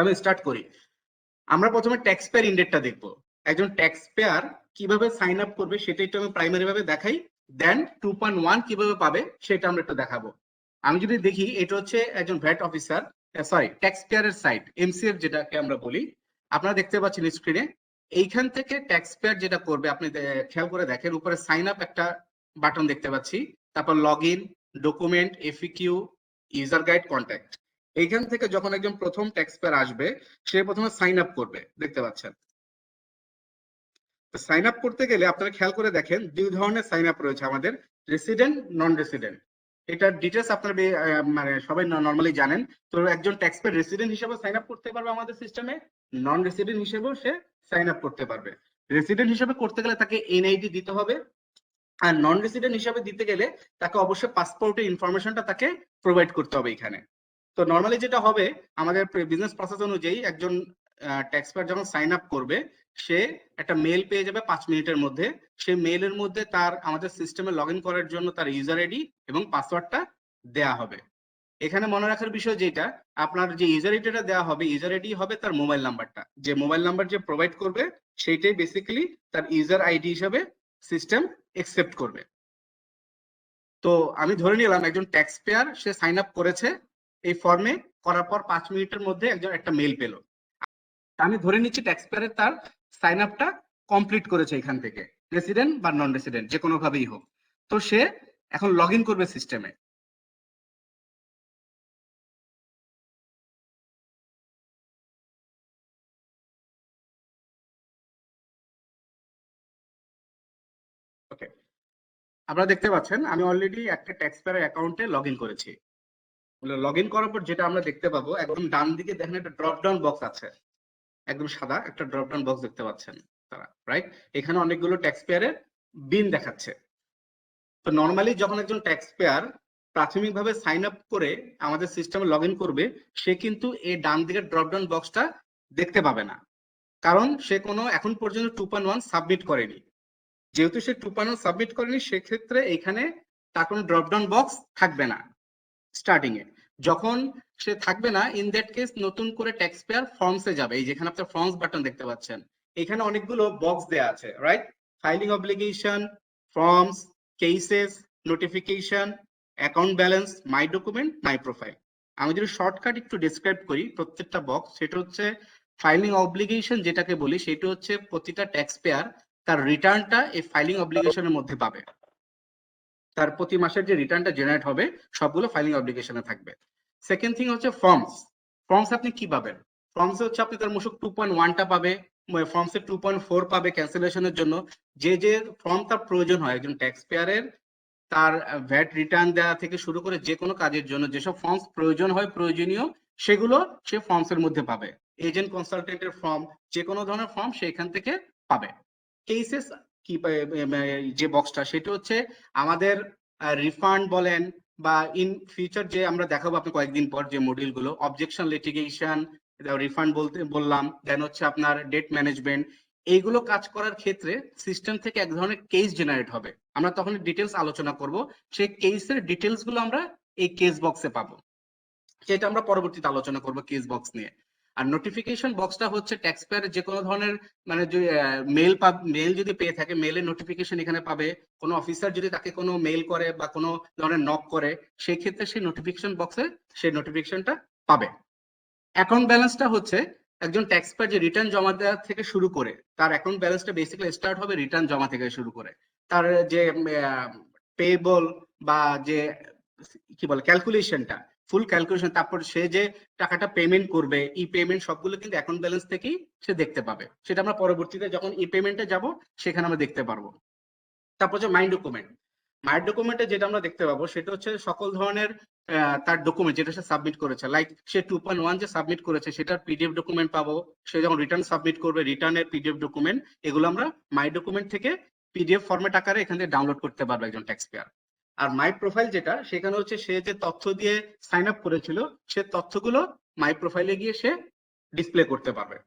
আমি স্টার্ট করি। আমরা প্রথমে ট্যাক্স পেয়ার ইন্ডেক্সটা দেখবো। একজন ট্যাক্স পেয়ার কিভাবে সাইন আপ করবে সেটা একটু আমি প্রাইমারি ভাবে দেখাই, দেন 2.1 কিভাবে পাবে সেটা আমরা একটু দেখাবো। আমি যদি দেখি এটা হচ্ছে একজন ভ্যাট অফিসার, সরি ট্যাক্স পেয়ারের সাইট, এমসিএফ যেটাকে আমরা বলি। আপনারা দেখতে পাচ্ছেন স্ক্রিনে, এইখান থেকে ট্যাক্স পেয়ার যেটা করবে আপনি খেয়াল করে দেখেন, উপরে সাইন আপ একটা বাটন দেখতে পাচ্ছি, তারপর log in, document, FAQ, user guide, contact. এইখান থেকে যখন একজন প্রথম ট্যাক্স পেয়ার আসবে সে প্রথমে সাইন আপ করবে, দেখতে পাচ্ছেন। সাইন আপ করতে গেলে আপনারা খেয়াল করে দেখেন দুই ধরনের সাইন আপ রয়েছে আমাদের, রেসিডেন্ট, নন রেসিডেন্ট। এটার ডিটেলস আপনারা মানে সবাই নর্মালি জানেন। তো একজন ট্যাক্স পেয়ার রেসিডেন্ট হিসেবে সাইন আপ করতে পারবে আমাদের সিস্টেমে, নন রেসিডেন্ট হিসেবেও সে সাইন আপ করতে পারবে। রেসিডেন্ট হিসেবে করতে গেলে তাকে এনআইডি দিতে হবে, আর নন রেসিডেন্ট হিসেবে দিতে গেলে তাকে অবশ্যই পাসপোর্টের ইনফরমেশনটা তাকে প্রোভাইড করতে হবে এখানে। তো নর্মালি যেটা হবে আমাদের বিজনেস প্রসেস অনুযায়ী একজন ট্যাক্স পেয়ার যখন সাইন আপ করবে সে একটা মেল পেয়ে যাবে 5 মিনিটের মধ্যে। সেই মেলের মধ্যে তার আমাদের সিস্টেমে লগ ইন করার জন্য তার ইউজার আইডি এবং পাসওয়ার্ডটা দেয়া হবে। এখানে মনে রাখার বিষয় যেটা, আপনার যে ইউজার আইডিটা দেওয়া হবে, ইউজার আইডি হবে তার মোবাইল নাম্বারটা, যে মোবাইল নাম্বার যে প্রোভাইড করবে সেইটাই বেসিক্যালি তার ইউজার আইডি হিসেবে সিস্টেম একসেপ্ট করবে। তো আমি ধরে নিলাম একজন ট্যাক্স পেয়ার সে সাইন আপ করেছে এই ফর্মে, করার পর 5 মিনিটের মধ্যে একজন একটা মেল পেল। আমি ধরে নিচ্ছি ট্যাক্স পেয়ারের তার সাইন আপটা কমপ্লিট করেছে এখান থেকে, রেসিডেন্ট বা নন রেসিডেন্ট যে কোনো ভাবেই হোক। তো সে এখন লগ ইন করবে সিস্টেমে। ওকে, আপনারা দেখতে পাচ্ছেন আমি অলরেডি একটা ট্যাক্স পেয়ারের অ্যাকাউন্টে লগ ইন করেছি। লগ ইন করার পর যেটা আমরা দেখতে পাবো, একদম ডান দিকে দেখেন একটা ড্রপ ডাউন বক্স আছে, একদম সাদা একটা ড্রপ ডাউন বক্স দেখতে পাচ্ছেন তারা, রাইট? এখানে অনেকগুলো ট্যাক্স পেয়ারের বিন দেখাচ্ছে। তো নর্মালি যখন একজন ট্যাক্স পেয়ার প্রাথমিকভাবে সাইন আপ করে আমাদের সিস্টেমে লগ ইন করবে, সে কিন্তু এই ডান দিকের ড্রপ ডাউন বক্সটা দেখতে পাবে না, কারণ সে কোনো এখন পর্যন্ত 2.1 সাবমিট করেনি। যেহেতু সে 2.1 সাবমিট করেনি, সেক্ষেত্রে এখানে তার কোনো ড্রপ ডাউন বক্স থাকবে না স্টার্টিং এ। যখন সে থাকবে না, ইন দ্যাট কেস নতুন করে ট্যাক্স পেয়ার ফর্মসে যাবে। এই যেখানে আপনার ফর্মস বাটন দেখতে পাচ্ছেন, এখানে অনেকগুলো বক্স দেয়া আছে, right? Filing obligation, forms, cases, notification, account balance, মাই ডকুমেন্ট, মাই প্রোফাইল। আমি যদি শর্টকাট একটু ডিসক্রাইব করি প্রত্যেকটা বক্স, সেটা হচ্ছে ফাইলিং অব্লিগেশন যেটাকে বলি, সেটা হচ্ছে প্রতিটা ট্যাক্স পেয়ার তার রিটার্নটা এই ফাইলিং অব্লিগেশনের মধ্যে পাবে। তার প্রতি মাসের যে রিটার্নটা জেনারেট হবে সবগুলো ফাইলিং অব্লিগেশনে থাকবে। সেকেন্ড থিং হচ্ছে ফর্মস। ফর্মস আপনি কি পাবেন? ফর্মস হচ্ছে আপনি তার মুশক 2.1টা পাবে, ফর্মসে 2.4 পাবে ক্যান্সেলেশনের জন্য। যে যে ফর্ম তার প্রয়োজন হয় একজন ট্যাক্স পেয়ারের, তার ভ্যাট রিটার্ন দেওয়া থেকে শুরু করে যে কোনো কাজের জন্য যেসব ফর্মস প্রয়োজন হয় প্রয়োজনীয়, সেগুলো সে ফর্মসের মধ্যে পাবে। এজেন্ট কনসালটেন্টের ফর্ম, যে কোনো ধরনের ফর্ম সে এখান থেকে পাবে। কেসেস কি যে বক্সটা, সেটা হচ্ছে আমাদের রিফান্ড বলেন বা ইন ফিউচার যে আমরা দেখাবো আপনি কয়েকদিন পর যে মডিউল গুলো, অবজেকশন, লিটিগেশন, রিফান্ড বললাম, দেন হচ্ছে আপনার ডেট ম্যানেজমেন্ট, এইগুলো কাজ করার ক্ষেত্রে সিস্টেম থেকে এক ধরনের কেস জেনারেট হবে। আমরা তখন ডিটেলস আলোচনা করব, সেই কেসের ডিটেলস গুলো আমরা এই কেস বক্সে পাবো, সেটা আমরা পরবর্তীতে আলোচনা করব কেস বক্স নিয়ে। আর নোটিফিকেশন বক্সটা হচ্ছে ট্যাক্স পেয়ার যে কোনো ধরনের মানে মেল যদি পেয়ে থাকে, মেলের নোটিফিকেশন এখানে পাবে। কোনো অফিসার যদি তাকে কোনো মেল করে বা কোনো ধরনের নক করে, সেই ক্ষেত্রে সেই নোটিফিকেশন বক্সে সেই নোটিফিকেশনটা পাবে। অ্যাকাউন্ট ব্যালেন্সটা হচ্ছে একজন ট্যাক্স পেয়ার যে রিটার্ন জমা দেওয়া থেকে শুরু করে, তার অ্যাকাউন্ট ব্যালেন্সটা বেসিক্যালি স্টার্ট হবে রিটার্ন জমা থেকে শুরু করে। তার যে পেয়েবল বা যে কি বলে ক্যালকুলেশনটা, ফুল ক্যালকুলেশন, তারপর সে যে টাকাটা পেমেন্ট করবে, ই পেমেন্ট, সবগুলো কিন্তু অ্যাকাউন্ট ব্যালেন্স থেকেই সে দেখতে পাবে। সেটা আমরা পরবর্তীতে যখন ই পেমেন্টে যাব সেখানে আমরা দেখতে পারবো। তারপর যে মাই ডকুমেন্ট, মাই ডকুমেন্টে যেটা আমরা দেখতে পাবো সেটা হচ্ছে সকল ধরনের তার ডকুমেন্ট যেটা সে সাবমিট করেছে, লাইক সে 2.1 যে সাবমিট করেছে সেটার পিডিএফ ডকুমেন্ট পাবো। সে যখন রিটার্ন সাবমিট করবে রিটার্নের পিডিএফ ডকুমেন্ট, এগুলো আমরা মাই ডকুমেন্ট থেকে পিডিএফ ফরম্যাট আকারে এখান থেকে ডাউনলোড করতে পারবে একজন ট্যাক্স পেয়ার। আর মাই প্রোফাইল যেটা, সেখানে হচ্ছে সে যে তথ্য দিয়ে সাইন আপ করেছিল সে তথ্যগুলো মাই প্রোফাইলে গিয়ে সে ডিসপ্লে করতে পারবে।